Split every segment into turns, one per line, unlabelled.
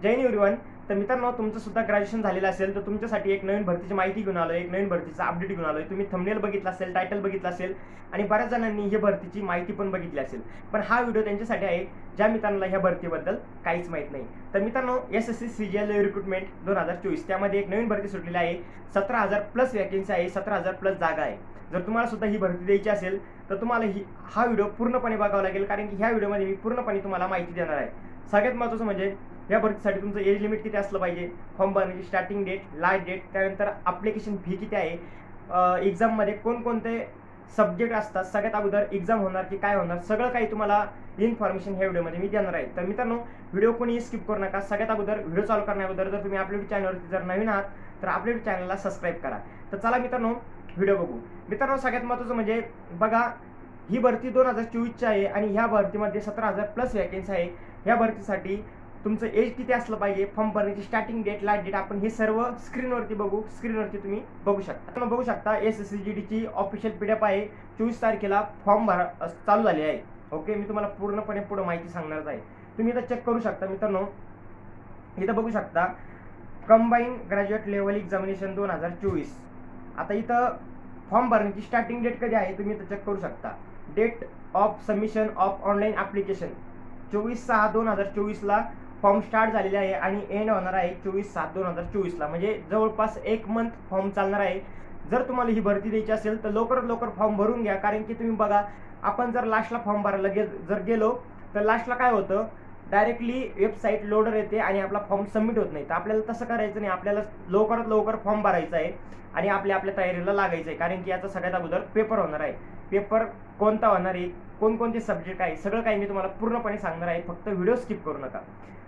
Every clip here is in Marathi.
जय हिंद एव्हरीवन। तर मित्रांनो, तुमचं सुद्धा ग्रॅज्युएशन झालेलं असेल तर तुमच्यासाठी एक नवीन भरतीची माहिती घेऊन आलोय, एक नवीन भरतीचा अपडेट घेऊन आलोय। तुम्ही थंबनेल बघितला असेल, टायटल बघितला असेल आणि बऱ्याच जणांनी ही भरतीची माहिती पण बघितली असेल, पण हा व्हिडिओ त्यांच्यासाठी आहे ज्या मित्रांना ह्या भरतीबद्दल काहीच माहित नाही। तर मित्रांनो, एसएससी सीजीएल रिक्रुटमेंट 2024 त्यामध्ये एक नवीन भरती सुटलेली आहे। 17,000 प्लस वॅकन्सी आहे, 17,000 प्लस जागा आहे। जर तुम्हाला सुद्धा ही भरती द्यायची असेल तर तुम्हाला हा व्हिडिओ पूर्णपणे बघावा लागेल, कारण की ह्या व्हिडिओमध्ये मी पूर्णपणे तुम्हाला माहिती देणार आहे। सगळ्यात महत्त्वाचं म्हणजे या भरतीसाठी तुमचं एज लिमिट किती असलं पाहिजे, फॉर्म भरण्याची स्टार्टिंग डेट, लास्ट डेट, त्यानंतर ॲप्लिकेशन फी किती आहे, एक्झाममध्ये कोणकोणते सब्जेक्ट असतात, सगळ्यात अगोदर एक्झाम होणार की काय होणार, सगळं काही तुम्हाला इन्फॉर्मेशन ह्या व्हिडिओमध्ये मी देणार आहे। तर मित्रांनो, व्हिडिओ कोणी स्किप करू नका। सगळ्यात अगोदर व्हिडिओ चालू करण्या अगोदर जर तुम्ही आपल्या चॅनलवरती जर नवीन आहात तर आपल्या चॅनलला सबस्क्राईब करा। तर चला मित्रांनो, व्हिडिओ बघू। मित्रांनो, सगळ्यात महत्त्वाचं म्हणजे बघा, ही भरती 2024ची आहे आणि ह्या भरतीमध्ये 17,000 प्लस वॅकन्सी आहे। ह्या भरतीसाठी तुमचं एज किती असलं पाहिजे, फॉर्म भरण्याची स्टार्टिंग डेट, लास्ट डेट आपण हे सर्व स्क्रीनवरती तुम्ही बघू शकता। एसएससीजीडीची ऑफिशियल पीडीएफ आहे। 24 तारखेला फॉर्म चालू झाले आहे। ओके, मी तुम्हाला पूर्णपणे पुढे माहिती सांगणार आहे। तुम्ही इथं चेक करू शकता मित्रांनो, इथं बघू शकता कंबाईन ग्रॅज्युएट लेवल एक्झामिनेशन 2024। आता इथं फॉर्म भरण्याची स्टार्टिंग डेट कधी आहे तुम्ही इथं चेक करू शकता। Date of submission of online application 24/6/2024 form start झालेले आहे आणि एंड होणार आहे 24/7/2024 म्हणजे जवळपास 1 मंथ फॉर्म चालणार आहे। जर तुम्हाला ही भरती द्यायची असेल तर लवकरात लवकर फॉर्म भरून घ्या, कारण की तुम्ही बघा, आपण जर लास्टला फॉर्म भरायला जर गेलो तर लास्टला काय होतं, डायरेक्टली वेबसाईट लोडर येते आणि आपला फॉर्म सबमिट होत नाही। तर आपल्याला तसं करायचं नाही, आपल्याला लवकरात लवकर फॉर्म भरायचा आहे आणि आपल्या तयारीला लागायचं आहे, कारण की याचा सगळ्यात अगोदर पेपर होणार आहे। पेपर कोणता होणार आहे, कोणकोणते सब्जेक्ट आहे, सगळं काही मी तुम्हाला पूर्णपणे सांगणार आहे, फक्त व्हिडिओ स्किप करू नका।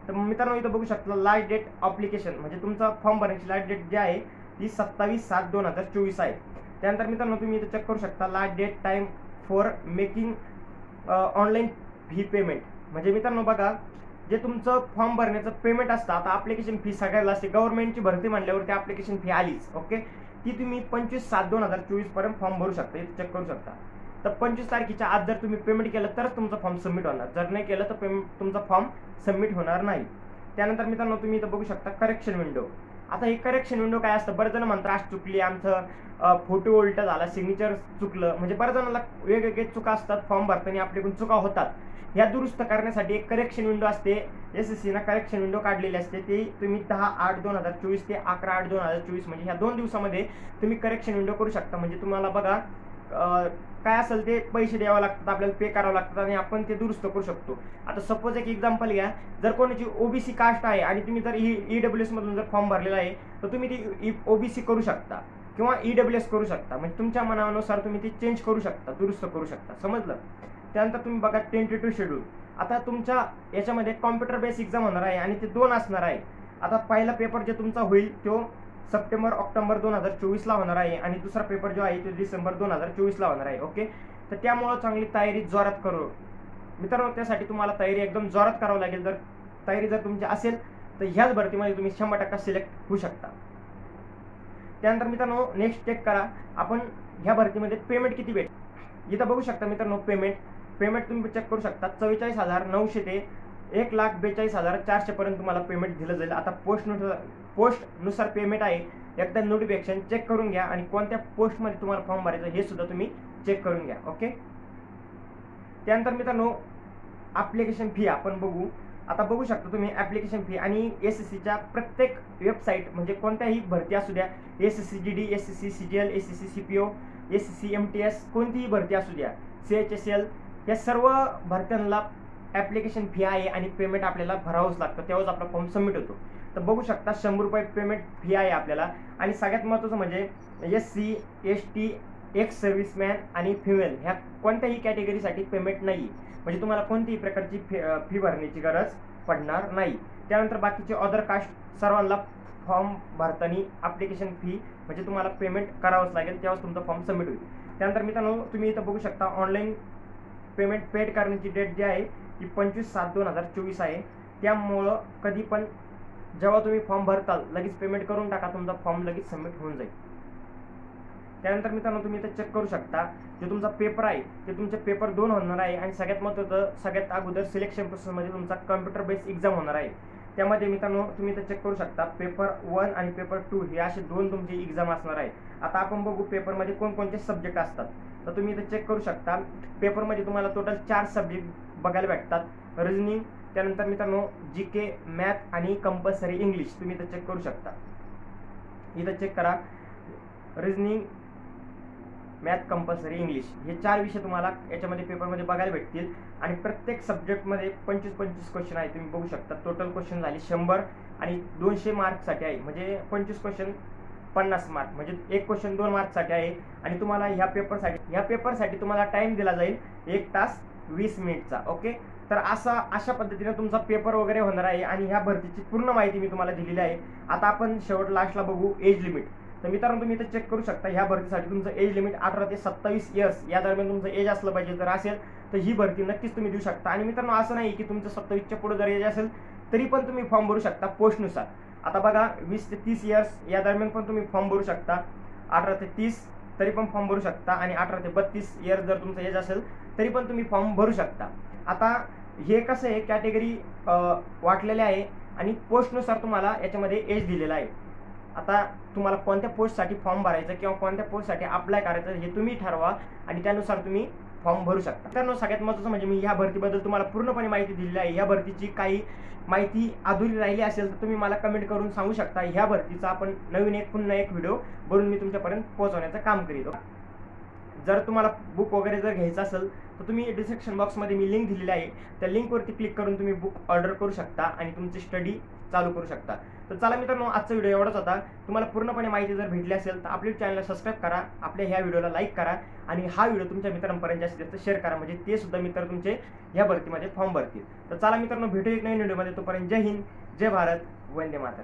तर मित्रांनो, इथं बघू शकता लास्ट डेट ॲप्लिकेशन म्हणजे तुमचा फॉर्म भरण्याची लास्ट डेट जी आहे ती 27/7/2024 आहे। त्यानंतर मित्रांनो, तुम्ही इथं चेक करू शकता last date time for making online fee payment म्हणजे मित्रांनो बघा, जे तुमचं फॉर्म भरण्याचं पेमेंट असतं, आता ॲप्लिकेशन फी सगळ्याला असते, गव्हर्नमेंटची भरती म्हणल्यावर ती ॲप्लिकेशन फी आलीच। ओके, ती तुम्ही 25/7/2024 पर्यंत फॉर्म भरू शकता। इथे चेक करू शकता। तर 25 तारखेच्या आत जर तुम्ही पेमेंट केलं तरच तुमचा फॉर्म सबमिट होणार, जर नाही केलं तर तुमचा फॉर्म सबमिट होणार नाही। त्यानंतर मित्रांनो, तुम्ही इथं बघू शकता करेक्शन विंडो। आता हे करेक्शन विंडो काय असतं, बरेच जण म्हणतात चुकली, आमचं फोटो उलट झाला, सिग्नेचर चुकलं, म्हणजे बऱ्याच जणांना वेगवेगळे चुका असतात, फॉर्म भरताना आपल्याकडून चुका होतात। ह्या दुरुस्त करण्यासाठी एक करेक्शन विंडो असते, एसएससीनं करेक्शन विंडो काढलेली असते। ती तुम्ही 10/8/2024 ते 11/8/2024 म्हणजे ह्या 2 दिवसामध्ये तुम्ही करेक्शन विंडो करू शकता। म्हणजे तुम्हाला बघा काय असेल ते पैसे द्यावे लागतात, आपल्याला पे करावं लागतात आणि आपण ते दुरुस्त करू शकतो। आता सपोज एक एक्झाम्पल घ्या, जर कोणाची ओबीसी कास्ट आहे आणि तुम्ही जर ईडब्ल्यूएस मधून जर फॉर्म भरलेला आहे तर तुम्ही ती ओबीसी करू शकता किंवा ईडब्ल्यूएस करू शकता, म्हणजे तुमच्या मनानुसार तुम्ही ते चेंज करू शकता, दुरुस्त करू शकता, समजलं। त्यानंतर तुम्ही बघा टेंटेटिव्ह शेड्यूल। आता तुमच्या याच्यामध्ये कॉम्प्युटर बेस एक्झाम होणार आहे आणि ते 2 असणार आहे। आता पहिला पेपर जे तुमचा होईल तो सप्टेंबर-ऑक्टोबर 2024 ला होणार आहे आणि दुसरा पेपर जो आहे तो डिसेंबर 2024 ला होणार आहे। ओके, तर त्यामुळे चांगली तयारी जोरात करू मित्रांनो। त्यासाठी तुम्हाला तयारी एकदम जोरात करावं लागेल। जर तयारी तुमची असेल तर ह्याच भरतीमध्ये तुम्ही 100% सिलेक्ट होऊ शकता। त्यानंतर मित्रांनो, नेक्स्ट चेक करा, आपण ह्या भरतीमध्ये पेमेंट किती भेट। इथं बघू शकता मित्रांनो, पेमेंट तुम्ही चेक करू शकता 44,900 ते 1,42,400 पर्यंत तुम्हाला पेमेंट दिलं जाईल। आता पोस्टनुसार पेमेंट आहे, एकदा नोटिफिकेशन चेक करून घ्या आणि कोणत्या पोस्टमध्ये तुम्हाला फॉर्म भरायचं हे सुद्धा तुम्ही चेक करून घ्या। ओके, त्यानंतर मित्रांनो, ॲप्लिकेशन फी आपण बघू। आता बघू शकता तुम्ही ॲप्लिकेशन फी आणि एसएससीच्या प्रत्येक वेबसाईट म्हणजे कोणत्याही भरती असू द्या, SSC GD, SSC CGL, SSC CPO, SSC MTS, कोणतीही भरती असू द्या, सीएचएसएल, या सर्व भरत्यांना ॲप्लिकेशन फी आहे आणि पेमेंट आपल्याला भरावंच लागतं, तेव्हाच आपला फॉर्म सबमिट होतो। तर बघू शकता 100 रुपये पेमेंट फी आहे आपल्याला। आणि सगळ्यात महत्त्वाचं म्हणजे एससी, एसटी, एक्स सर्व्हिसमॅन आणि फिमेल ह्या कोणत्याही कॅटेगरीसाठी पेमेंट नाही, म्हणजे तुम्हाला कोणत्याही प्रकारची फी भरण्याची गरज पडणार नाही। त्यानंतर बाकीचे अदर कास्ट सर्वांना फॉर्म भरताना ॲप्लिकेशन फी म्हणजे तुम्हाला पेमेंट करावंच लागेल, तेव्हाच तुमचा फॉर्म सबमिट होईल। त्यानंतर मित्रांनो, तुम्ही इथं बघू शकता ऑनलाईन पेमेंट पेड करण्याची डेट जी आहे ती 25/7/2024 आहे। त्यामुळं कधी पण जेव्हा तुम्ही फॉर्म भरताल लगेच पेमेंट करून टाका, तुमचा फॉर्म लगेच सबमिट होऊन जाईल। त्यानंतर मित्रांनो, तुम्ही इथे चेक करू शकता, जो तुमचा पेपर आहे ते तुमचे पेपर 2 होणार आहे आणि सगळ्यात महत्त्वाचं, सगळ्यात अगोदर सिलेक्शन प्रोसेसमध्ये तुमचा कॉम्प्युटर बेस एक्झाम होणार आहे। त्यामध्ये मित्रांनो तुम्ही इथं चेक करू शकता पेपर 1 आणि पेपर 2 हे असे दोन तुमचे एक्झाम असणार आहे. आता आपण बघू पेपरमध्ये कोणकोणते सब्जेक्ट असतात. तर तुम्ही इथं चेक करू शकता पेपरमध्ये तुम्हाला टोटल 4 सब्जेक्ट बघायला भेटतात. रिजनिंग, त्यानंतर मित्रांनो जीके, मॅथ आणि कंपल्सरी इंग्लिश तुम्ही इथं चेक करू शकता. इथं चेक करा रिजनिंग, मॅथ, कंपल्सरी इंग्लिश हे 4 विषय तुम्हाला याच्यामध्ये पेपरमध्ये बघायला भेटतील. आणि प्रत्येक सब्जेक्टमध्ये 25-25 क्वेश्चन आहे तुम्ही बघू शकता. टोटल क्वेश्चन झाले 100 आणि 200 मार्कसाठी आहे. म्हणजे 25 क्वेश्चन 50 मार्क, म्हणजे एक क्वेश्चन 2 मार्कसाठी आहे. आणि तुम्हाला ह्या पेपरसाठी तुम्हाला टाइम दिला जाईल 1 तास 20 मिनिटचा. ओके, तर अशा पद्धतीने तुमचा पेपर वगैरे होणार आहे. आणि ह्या भरतीची पूर्ण माहिती मी तुम्हाला दिलेली आहे. आता आपण शेवट लास्टला बघू एज लिमिट. तर मित्रांनो तुम्ही इथे चेक करू शकता ह्या भरतीसाठी तुमचं एज लिमिट 18 ते 27 इयर्स या दरम्यान तुमचं एज असलं पाहिजे. जर असेल तर ही भरती नक्कीच तुम्ही देऊ शकता. आणि मित्रांनो असं नाही की तुमचं 27च्या पुढे जर एज असेल तरी पण तुम्ही फॉर्म भरू शकता पोस्टनुसार. आता बघा 20 ते 30 इयर्स या दरम्यान पण तुम्ही फॉर्म भरू शकता. 18 ते 30 तरी पण फॉर्म भरू शकता. आणि 18 ते 32 इयर्स जर तुमचं एज असेल तरी पण तुम्ही फॉर्म भरू शकता. आता हे कसं आहे कॅटेगरी वाटलेले आहे आणि पोस्टनुसार तुम्हाला याच्यामध्ये एज दिलेला आहे. आता तुम्हाला कोणत्या पोस्टसाठी फॉर्म भरायचं किंवा कोणत्या पोस्टसाठी अप्लाय करायचं हे तुम्ही ठरवा आणि त्यानुसार तुम्ही फॉर्म भरू शकता. त्यानं सगळ्यात महत्त्वाचं म्हणजे मी ह्या भरतीबद्दल तुम्हाला पूर्णपणे माहिती दिलेली आहे. ह्या भरतीची काही माहिती अधुरी राहिली असेल तर तुम्ही मला कमेंट करून सांगू शकता. ह्या भरतीचा आपण नवीन पुन्हा एक व्हिडिओ बनवून मी तुमच्यापर्यंत पोहोचवण्याचं काम करीतो. जर तुम्हाला बुक वगैरे जर घ्यायचं असेल तर तुम्ही डिस्क्रिप्शन बॉक्समध्ये मी लिंक दिलेली आहे. त्या लिंकवरती क्लिक करून तुम्ही बुक ऑर्डर करू शकता आणि तुमची स्टडी चालू करू शकता. तर चला मित्रांनो आजचा व्हिडिओ एवढाच होता. तुम्हाला पूर्णपणे माहिती जर भेटली असेल तर आपल्या चॅनलला सबस्क्राईब करा, आपल्या ह्या व्हिडिओला लाईक करा आणि हा व्हिडिओ तुमच्या मित्रांपर्यंत जास्तीत जास्त शेअर करा, म्हणजे ते सुद्धा मित्र तुमचे ह्या भरतीमध्ये फॉर्म भरतील. तर चला मित्रांनो भेटू एक नवीन व्हिडिओमध्ये. तोपर्यंत जय हिंद, जय भारत, वंदे मातरम.